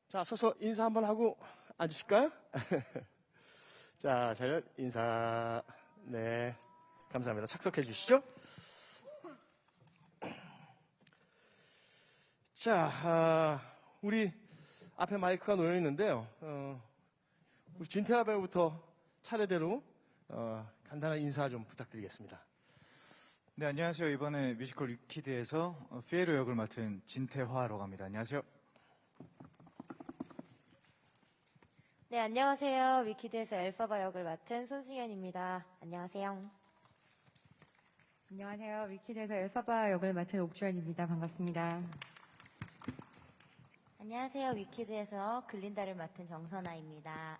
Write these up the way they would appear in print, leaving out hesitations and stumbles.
자, 서서 인사 한번 하고 앉으실까요? 자, 저희 인사. 네, 감사합니다. 착석해 주시죠. 자, 우리 앞에 마이크가 놓여 있는데요. 우리 진태하 배우부터 차례대로 간단한 인사 좀 부탁드리겠습니다. 네, 안녕하세요. 이번에 뮤지컬 위키드에서 피에로 역을 맡은 진태화라고 합니다. 안녕하세요. 네, 안녕하세요. 위키드에서 엘파바 역을 맡은 손승연입니다. 안녕하세요. 안녕하세요. 위키드에서 엘파바 역을 맡은 옥주연입니다. 반갑습니다. 안녕하세요. 위키드에서 글린다를 맡은 정선아입니다.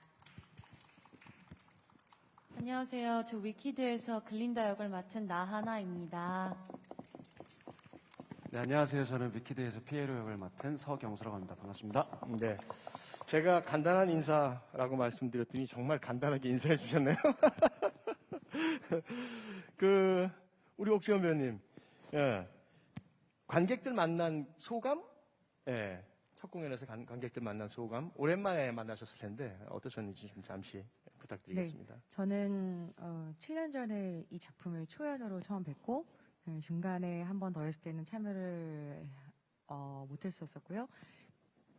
안녕하세요. 저 위키드에서 글린다 역을 맡은 나하나입니다. 네, 안녕하세요. 저는 위키드에서 피에로 역을 맡은 서경수라고 합니다. 반갑습니다. 네. 제가 간단한 인사라고 말씀드렸더니 정말 간단하게 인사해 주셨네요. 우리 옥주현 배우님, 예. 관객들 만난 소감? 예. 첫 공연에서 관객들 만난 소감? 오랜만에 만나셨을 텐데 어떠셨는지 좀 잠시 부탁드리겠습니다. 네, 저는 7년 전에 이 작품을 초연으로 처음 뵙고 중간에 한 번 더 했을 때는 참여를 못했었고요.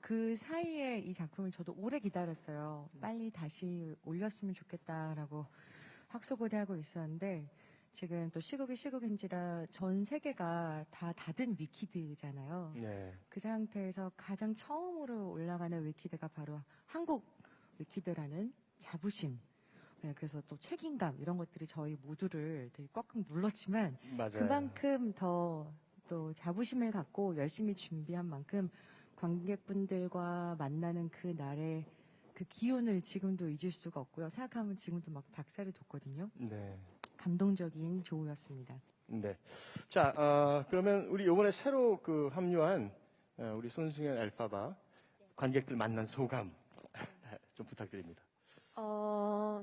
그 사이에 이 작품을 저도 오래 기다렸어요. 빨리 다시 올렸으면 좋겠다라고 학소고대하고 있었는데 지금 또 시국인지라 전 세계가 다 닫은 위키드잖아요. 네. 그 상태에서 가장 처음으로 올라가는 위키드가 바로 한국 위키드라는 자부심. 네, 그래서 또 책임감 이런 것들이 저희 모두를 되게 꽉꽉 눌렀지만 맞아요. 그만큼 더 또 자부심을 갖고 열심히 준비한 만큼 관객분들과 만나는 그 날의 그 기운을 지금도 잊을 수가 없고요. 생각하면 지금도 막 닭살이 돋거든요. 네. 감동적인 조우였습니다. 네. 자, 그러면 우리 이번에 새로 합류한 우리 손승연 엘파바 관객들 만난 소감 좀 부탁드립니다.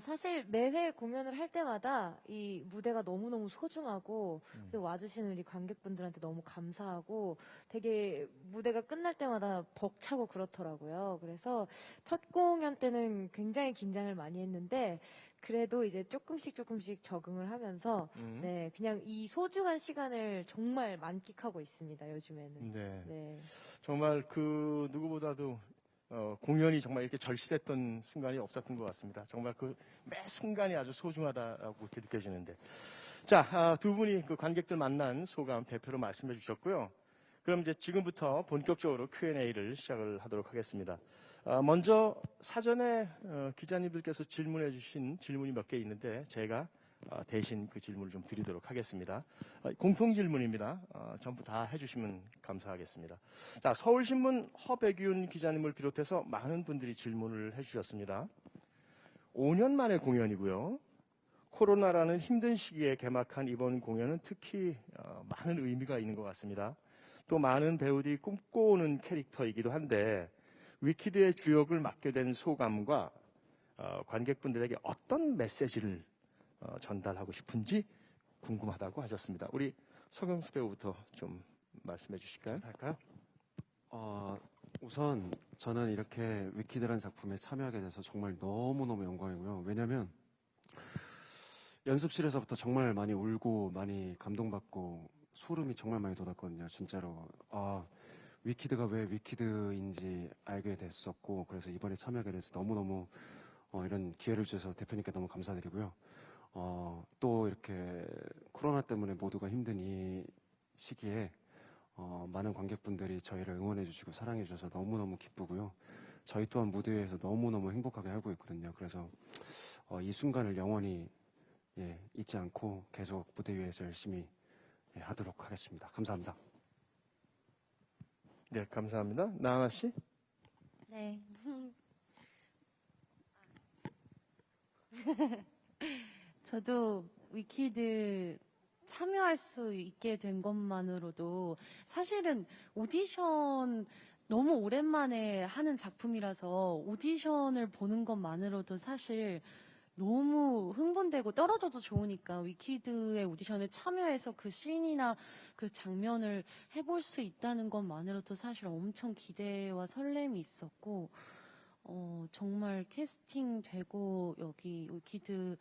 사실 매회 공연을 할 때마다 이 무대가 너무너무 소중하고 그래서 와주시는 우리 관객분들한테 너무 감사하고 되게 무대가 끝날 때마다 벅차고 그렇더라고요. 그래서 첫 공연 때는 굉장히 긴장을 많이 했는데 그래도 이제 조금씩 적응을 하면서 네, 그냥 이 소중한 시간을 정말 만끽하고 있습니다. 요즘에는. 네. 네. 정말 그 누구보다도 공연이 정말 이렇게 절실했던 순간이 없었던 것 같습니다. 정말 그 매 순간이 아주 소중하다고 이렇게 느껴지는데. 자, 두 분이 그 관객들 만난 소감 대표로 말씀해 주셨고요. 그럼 이제 지금부터 본격적으로 Q&A를 시작을 하도록 하겠습니다. 먼저 사전에 기자님들께서 질문해 주신 질문이 몇 개 있는데 제가 대신 그 질문을 좀 드리도록 하겠습니다. 공통 질문입니다. 전부 다 해주시면 감사하겠습니다. 자, 서울신문 허백윤 기자님을 비롯해서 많은 분들이 질문을 해주셨습니다. 5년 만의 공연이고요. 코로나라는 힘든 시기에 개막한 이번 공연은 특히 많은 의미가 있는 것 같습니다. 또 많은 배우들이 꿈꿔오는 캐릭터이기도 한데 위키드의 주역을 맡게 된 소감과 관객분들에게 어떤 메시지를 전달하고 싶은지 궁금하다고 하셨습니다. 우리 서경수 배우부터 좀 말씀해 주실까요? 할까요? 우선 저는 이렇게 위키드라는 작품에 참여하게 돼서 정말 너무너무 영광이고요. 왜냐면 연습실에서부터 정말 많이 울고 많이 감동받고 소름이 정말 많이 돋았거든요. 진짜로. 위키드가 왜 위키드인지 알게 됐었고 그래서 이번에 참여하게 돼서 너무너무 이런 기회를 주셔서 대표님께 너무 감사드리고요. 또 이렇게 코로나 때문에 모두가 힘든 이 시기에 많은 관객분들이 저희를 응원해 주시고 사랑해 주셔서 너무너무 기쁘고요. 저희 또한 무대 위에서 너무너무 행복하게 하고 있거든요. 그래서 이 순간을 영원히 잊지 않고 계속 무대 위에서 열심히 하도록 하겠습니다. 감사합니다. 네, 감사합니다. 나하나 씨? 네. 저도 위키드 참여할 수 있게 된 것만으로도 사실은 오디션 너무 오랜만에 하는 작품이라서 오디션을 보는 것만으로도 사실 너무 흥분되고 떨어져도 좋으니까 위키드의 오디션에 참여해서 그 씬이나 그 장면을 해볼 수 있다는 것만으로도 사실 엄청 기대와 설렘이 있었고, 정말 캐스팅되고 여기 위키드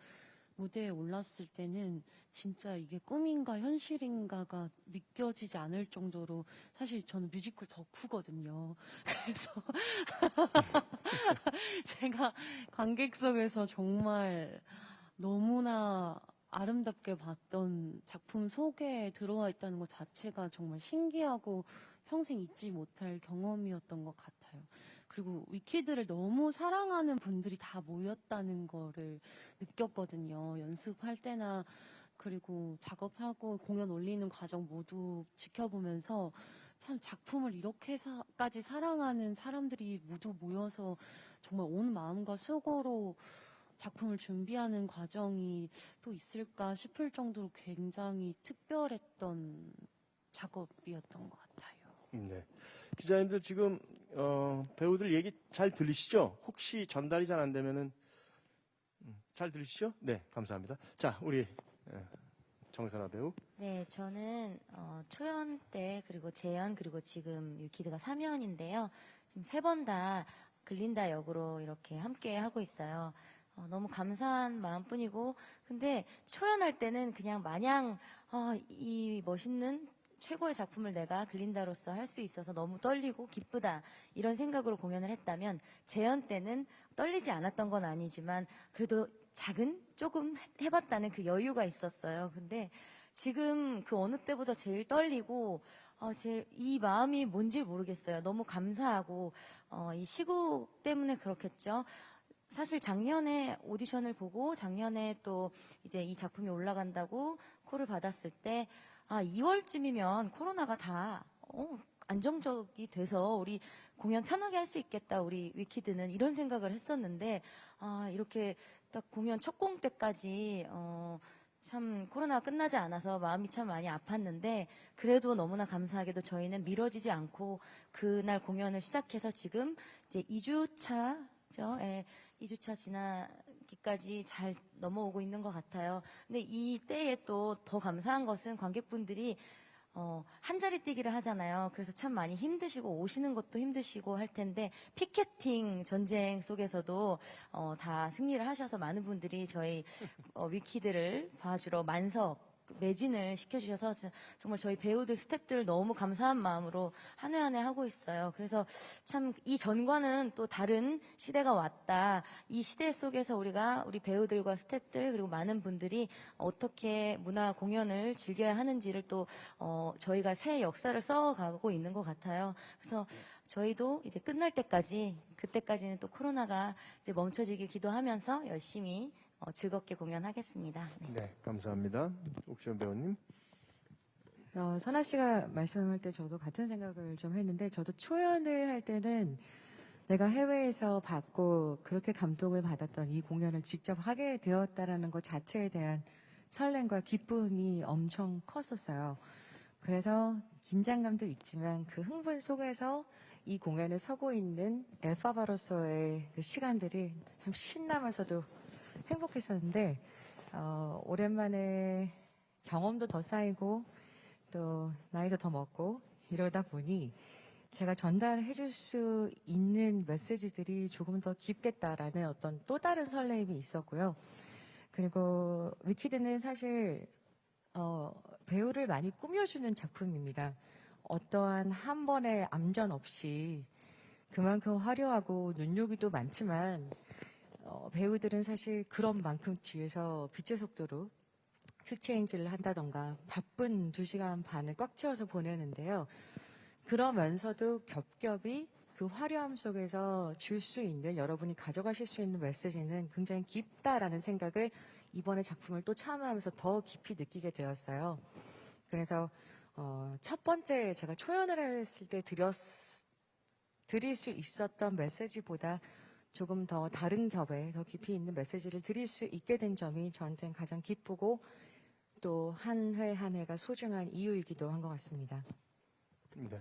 무대에 올랐을 때는 진짜 이게 꿈인가 현실인가가 믿겨지지 않을 정도로 사실 저는 뮤지컬 덕후거든요. 그래서 제가 관객석에서 정말 너무나 아름답게 봤던 작품 속에 들어와 있다는 것 자체가 정말 신기하고 평생 잊지 못할 경험이었던 것 같아요. 그리고 위키드를 너무 사랑하는 분들이 다 모였다는 거를 느꼈거든요. 연습할 때나 그리고 작업하고 공연 올리는 과정 모두 지켜보면서 참 작품을 이렇게까지 사랑하는 사람들이 모두 모여서 정말 온 마음과 수고로 작품을 준비하는 과정이 또 있을까 싶을 정도로 굉장히 특별했던 작업이었던 것 같아요. 네. 기자님들 지금 배우들 얘기 잘 들리시죠? 혹시 전달이 잘 안 되면은 잘 들리시죠? 네, 감사합니다. 자, 우리 정선아 배우. 네, 저는 초연 때 그리고 재연 그리고 지금 위키드가 3연인데요. 지금 3번 다 글린다 역으로 이렇게 함께 하고 있어요. 너무 감사한 마음뿐이고, 근데 초연할 때는 그냥 마냥 이 멋있는 최고의 작품을 내가 글린다로서 할 수 있어서 너무 떨리고 기쁘다 이런 생각으로 공연을 했다면, 재연 때는 떨리지 않았던 건 아니지만 그래도 작은 조금 해봤다는 그 여유가 있었어요. 근데 지금 그 어느 때보다 제일 떨리고 이 마음이 뭔지 모르겠어요. 너무 감사하고 이 시국 때문에 그렇겠죠. 사실 작년에 오디션을 보고 작년에 또 이제 이 작품이 올라간다고 콜을 받았을 때 2월쯤이면 코로나가 다 안정적이 돼서 우리 공연 편하게 할 수 있겠다, 우리 위키드는, 이런 생각을 했었는데 이렇게 딱 공연 첫 공 때까지 참 코로나가 끝나지 않아서 마음이 참 많이 아팠는데, 그래도 너무나 감사하게도 저희는 미뤄지지 않고 그날 공연을 시작해서 지금 이제 2주차죠. 예, 2주차 지나기까지 잘 넘어오고 있는 것 같아요. 근데 이 때에 또 더 감사한 것은 관객분들이 한 자리 뛰기를 하잖아요. 그래서 참 많이 힘드시고 오시는 것도 힘드시고 할 텐데, 피켓팅 전쟁 속에서도 다 승리를 하셔서 많은 분들이 저희 위키드를 봐주러 만석 매진을 시켜주셔서 정말 저희 배우들 스태프들 너무 감사한 마음으로 한 회 한 회 하고 있어요. 그래서 참 이 전과는 또 다른 시대가 왔다. 이 시대 속에서 우리 배우들과 스태프들 그리고 많은 분들이 어떻게 문화 공연을 즐겨야 하는지를 또 저희가 새 역사를 써가고 있는 것 같아요. 그래서 저희도 이제 끝날 때까지, 그때까지는 또 코로나가 이제 멈춰지길 기도하면서 열심히 즐겁게 공연하겠습니다. 네. 네, 감사합니다. 옥시원 배우님. 선아 씨가 말씀할 때 저도 같은 생각을 좀 했는데, 저도 초연을 할 때는 내가 해외에서 받고 그렇게 감동을 받았던 이 공연을 직접 하게 되었다라는 것 자체에 대한 설렘과 기쁨이 엄청 컸었어요. 그래서 긴장감도 있지만 그 흥분 속에서 이 공연에 서고 있는 엘파바로서의 그 시간들이 참 신나면서도 행복했었는데, 오랜만에 경험도 더 쌓이고 또 나이도 더 먹고 이러다 보니 제가 전달해 줄 수 있는 메시지들이 조금 더 깊겠다라는 어떤 또 다른 설렘이 있었고요. 그리고 위키드는 사실 배우를 많이 꾸며주는 작품입니다. 어떠한 한 번의 암전 없이 그만큼 화려하고 눈요기도 많지만 배우들은 사실 그런 만큼 뒤에서 빛의 속도로 퀵체인지를 한다던가 바쁜 2시간 반을 꽉 채워서 보내는데요. 그러면서도 겹겹이 그 화려함 속에서 줄 수 있는, 여러분이 가져가실 수 있는 메시지는 굉장히 깊다라는 생각을 이번에 작품을 또 참여하면서 더 깊이 느끼게 되었어요. 그래서 첫 번째 제가 초연을 했을 때 드릴 수 있었던 메시지보다 조금 더 다른 겹에 더 깊이 있는 메시지를 드릴 수 있게 된 점이 저한테는 가장 기쁘고 또 한 회 한 회가 소중한 이유이기도 한 것 같습니다. 네.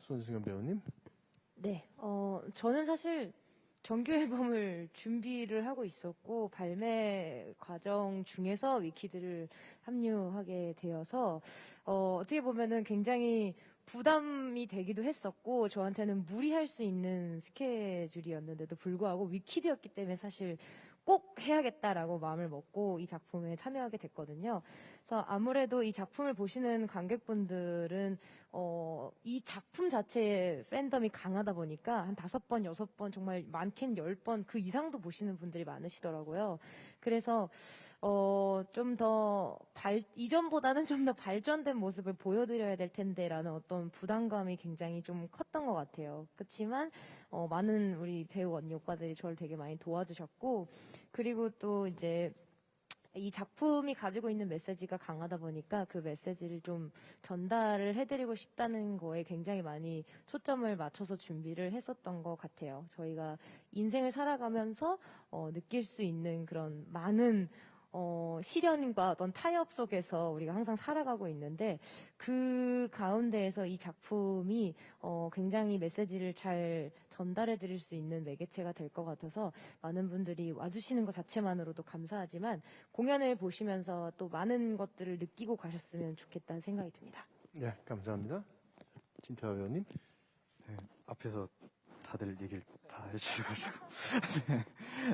손승연 배우님. 네, 저는 사실 정규 앨범을 준비를 하고 있었고 발매 과정 중에서 위키드를 합류하게 되어서 어떻게 보면은 굉장히 부담이 되기도 했었고 저한테는 무리할 수 있는 스케줄이었는데도 불구하고 위키드였기 때문에 사실 꼭 해야겠다라고 마음을 먹고 이 작품에 참여하게 됐거든요. 그래서 아무래도 이 작품을 보시는 관객분들은 이 작품 자체의 팬덤이 강하다 보니까 한 5번, 6번, 정말 많게는 10번 그 이상도 보시는 분들이 많으시더라고요. 그래서 좀 더 이전보다는 좀 더 발전된 모습을 보여드려야 될 텐데라는 어떤 부담감이 굉장히 좀 컸던 것 같아요. 그렇지만 많은 우리 배우 언니 오빠들이 저를 되게 많이 도와주셨고 그리고 또 이제 이 작품이 가지고 있는 메시지가 강하다 보니까 그 메시지를 좀 전달을 해드리고 싶다는 거에 굉장히 많이 초점을 맞춰서 준비를 했었던 것 같아요. 저희가 인생을 살아가면서 느낄 수 있는 그런 많은 시련과 어떤 타협 속에서 우리가 항상 살아가고 있는데 그 가운데에서 이 작품이 굉장히 메시지를 잘 전달해 드릴 수 있는 매개체가 될 것 같아서 많은 분들이 와주시는 것 자체만으로도 감사하지만 공연을 보시면서 또 많은 것들을 느끼고 가셨으면 좋겠다는 생각이 듭니다. 네, 감사합니다. 진태화 배우님. 네, 앞에서 다들 얘기를 다 해주셔가지고 네,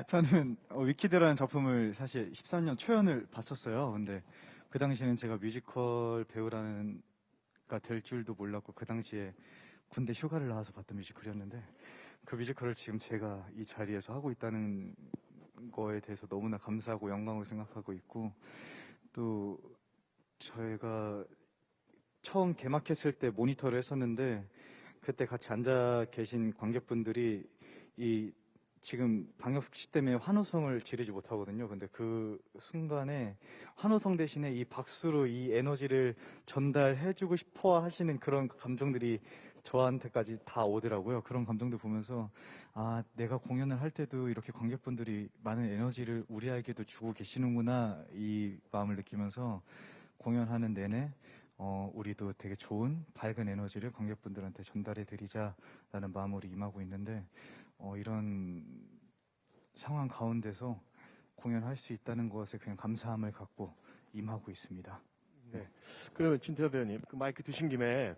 저는 위키드라는 작품을 사실 13년 초연을 봤었어요. 근데 그 당시에는 제가 뮤지컬 배우라는 가 될 줄도 몰랐고 그 당시에 군대 휴가를 나와서 봤던 뮤지컬이었는데 그 뮤지컬을 지금 제가 이 자리에서 하고 있다는 거에 대해서 너무나 감사하고 영광을 생각하고 있고 또 저희가 처음 개막했을 때 모니터를 했었는데 그때 같이 앉아 계신 관객분들이 이 지금 방역수칙 때문에 환호성을 지르지 못하거든요. 근데 그 순간에 환호성 대신에 이 박수로 이 에너지를 전달해주고 싶어 하시는 그런 감정들이 저한테까지 다 오더라고요. 그런 감정들 보면서 아, 내가 공연을 할 때도 이렇게 관객분들이 많은 에너지를 우리에게도 주고 계시는구나 이 마음을 느끼면서 공연하는 내내 우리도 되게 좋은 밝은 에너지를 관객분들한테 전달해 드리자라는 마음으로 임하고 있는데 이런 상황 가운데서 공연할 수 있다는 것에 그냥 감사함을 갖고 임하고 있습니다. 네. 그러면 진태화 배우님, 그 마이크 드신 김에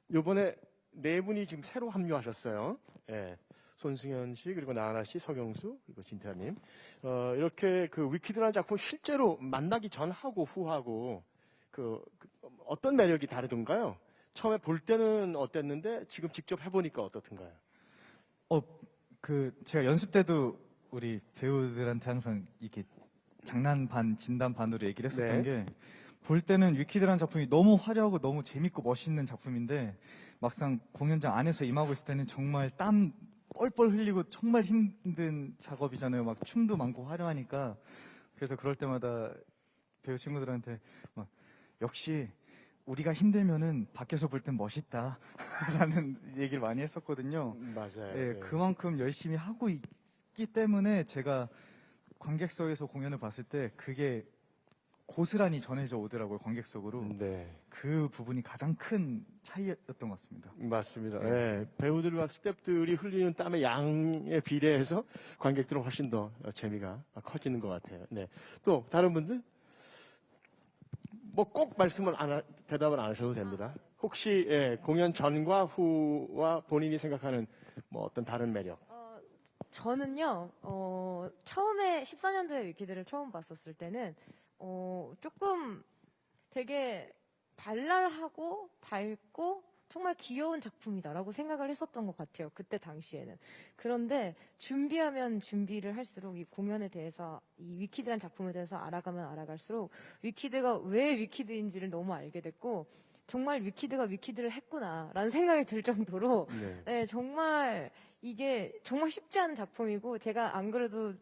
이번에 네 분이 지금 새로 합류하셨어요. 예. 손승현 씨, 그리고 나하나 씨, 서경수, 그리고 진태화님. 이렇게 그 위키드라는 작품 실제로 만나기 전하고 후하고 어떤 매력이 다르던가요? 처음에 볼 때는 어땠는데 지금 직접 해보니까 어떻던가요? 제가 연습 때도 우리 배우들한테 항상 이렇게 장난 반, 진담 반으로 얘기를 했었던 네. 게 볼 때는 위키드라는 작품이 너무 화려하고 너무 재밌고 멋있는 작품인데 막상 공연장 안에서 임하고 있을 때는 정말 땀 뻘뻘 흘리고 정말 힘든 작업이잖아요. 막 춤도 많고 화려하니까. 그래서 그럴 때마다 배우 친구들한테 막 역시 우리가 힘들면은 밖에서 볼 땐 멋있다 라는 얘기를 많이 했었거든요. 맞아요. 예, 네. 그만큼 열심히 하고 있기 때문에 제가 관객석에서 공연을 봤을 때 그게 고스란히 전해져 오더라고요, 관객석으로. 네. 그 부분이 가장 큰 차이였던 것 같습니다. 맞습니다. 예. 배우들과 스태프들이 흘리는 땀의 양에 비례해서 관객들은 훨씬 더 재미가 커지는 것 같아요. 네. 또 다른 분들? 뭐 꼭 대답을 안 하셔도 됩니다. 혹시 공연 전과 후와 본인이 생각하는 뭐 어떤 다른 매력? 저는요, 처음에 14년도에 위키드를 처음 봤었을 때는, 조금 되게 발랄하고 밝고 정말 귀여운 작품이다라고 생각을 했었던 것 같아요. 그때 당시에는. 그런데 준비하면 준비를 할수록 이 공연에 대해서, 이 위키드란 작품에 대해서 알아가면 알아갈수록 위키드가 왜 위키드인지를 너무 알게 됐고, 정말 위키드가 위키드를 했구나라는 생각이 들 정도로 네. 네, 정말 이게 정말 쉽지 않은 작품이고 제가 안 그래도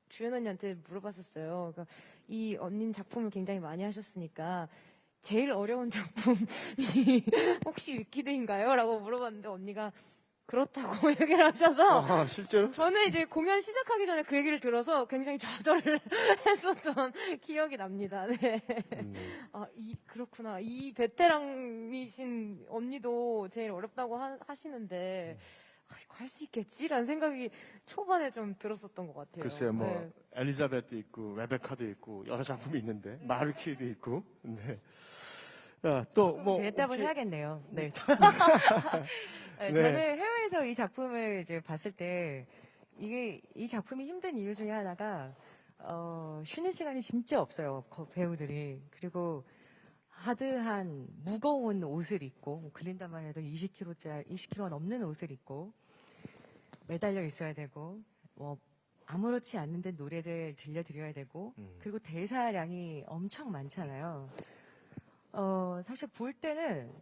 주연 언니한테 물어봤었어요. 그러니까 이 언니는 작품을 굉장히 많이 하셨으니까 제일 어려운 작품이 혹시 위키드인가요? 라고 물어봤는데 언니가 그렇다고 얘기를 하셔서 아, 실제로? 저는 이제 공연 시작하기 전에 그 얘기를 들어서 굉장히 좌절을 했었던 기억이 납니다. 네. 그렇구나. 이 베테랑이신 언니도 제일 어렵다고 하시는데, 이거 할 수 있겠지라는 생각이 초반에 좀 들었었던 것 같아요. 글쎄요, 뭐 네. 엘리자베트 있고 레베카도 있고 여러 작품이 있는데 마르키도 있고. 네. 또뭐 대답을 해야겠네요. 네. 네, 네. 저는 해외에서 이 작품을 이제 봤을 때 이 작품이 힘든 이유 중에 하나가 쉬는 시간이 진짜 없어요. 배우들이. 그리고 하드한 무거운 옷을 입고 글린다만 해도 20kg 넘는 옷을 입고 매달려 있어야 되고 뭐 아무렇지 않은데 노래를 들려드려야 되고 그리고 대사량이 엄청 많잖아요. 사실 볼 때는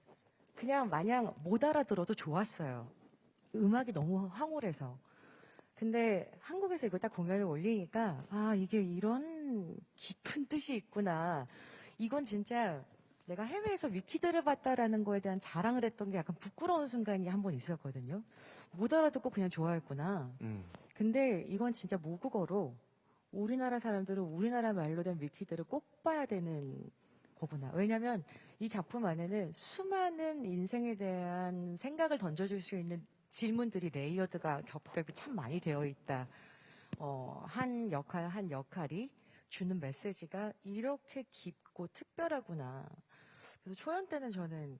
그냥 마냥 못 알아들어도 좋았어요. 음악이 너무 황홀해서. 근데 한국에서 이걸 딱 공연을 올리니까 아 이게 이런 깊은 뜻이 있구나. 이건 진짜 내가 해외에서 위키드를 봤다라는 거에 대한 자랑을 했던 게 약간 부끄러운 순간이 한 번 있었거든요. 못 알아듣고 그냥 좋아했구나. 근데 이건 진짜 모국어로 우리나라 사람들은 우리나라 말로 된 위키드를 꼭 봐야 되는 거구나. 왜냐하면 이 작품 안에는 수많은 인생에 대한 생각을 던져줄 수 있는 질문들이 레이어드가 겹겹이 참 많이 되어 있다. 한 역할이 주는 메시지가 이렇게 깊고 특별하구나. 그래서 초연 때는 저는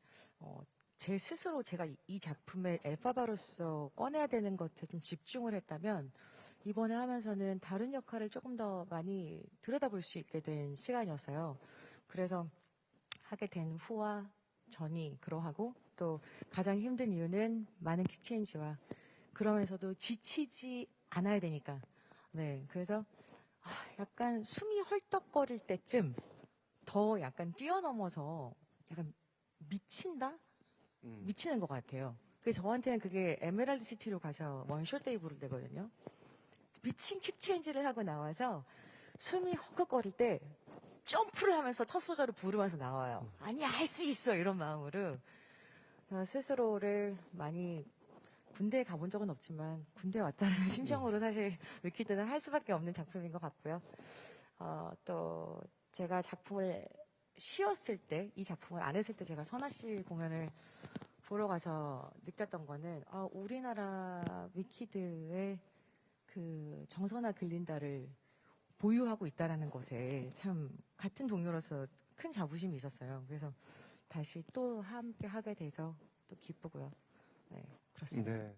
제 스스로 제가 이 작품의 엘파바로서 꺼내야 되는 것에 좀 집중을 했다면 이번에 하면서는 다른 역할을 조금 더 많이 들여다볼 수 있게 된 시간이었어요. 그래서 하게 된 후와 전이 그러하고 또 가장 힘든 이유는 많은 킥체인지와 그러면서도 지치지 않아야 되니까. 네, 그래서 약간 숨이 헐떡거릴 때쯤 더 약간 뛰어넘어서 약간 미친다? 미치는 것 같아요. 그래서 저한테는 그게 에메랄드 시티로 가서 원쇼 때이 부를 때거든요. 미친 킥체인지를 하고 나와서 숨이 헐떡거릴 때 점프를 하면서 첫 소절을 부르면서 나와요. 아니야, 할 수 있어! 이런 마음으로 스스로를 많이 군대에 가본 적은 없지만 군대에 왔다는 심정으로 사실 위키드는 할 수밖에 없는 작품인 것 같고요. 또 제가 작품을 쉬었을 때, 이 작품을 안 했을 때 제가 선아 씨 공연을 보러 가서 느꼈던 거는 우리나라 위키드의 그 정선아 글린다를 보유하고 있다라는 것에 참 같은 동료로서 큰 자부심이 있었어요. 그래서 다시 또 함께 하게 돼서 또 기쁘고요. 네, 그렇습니다. 네.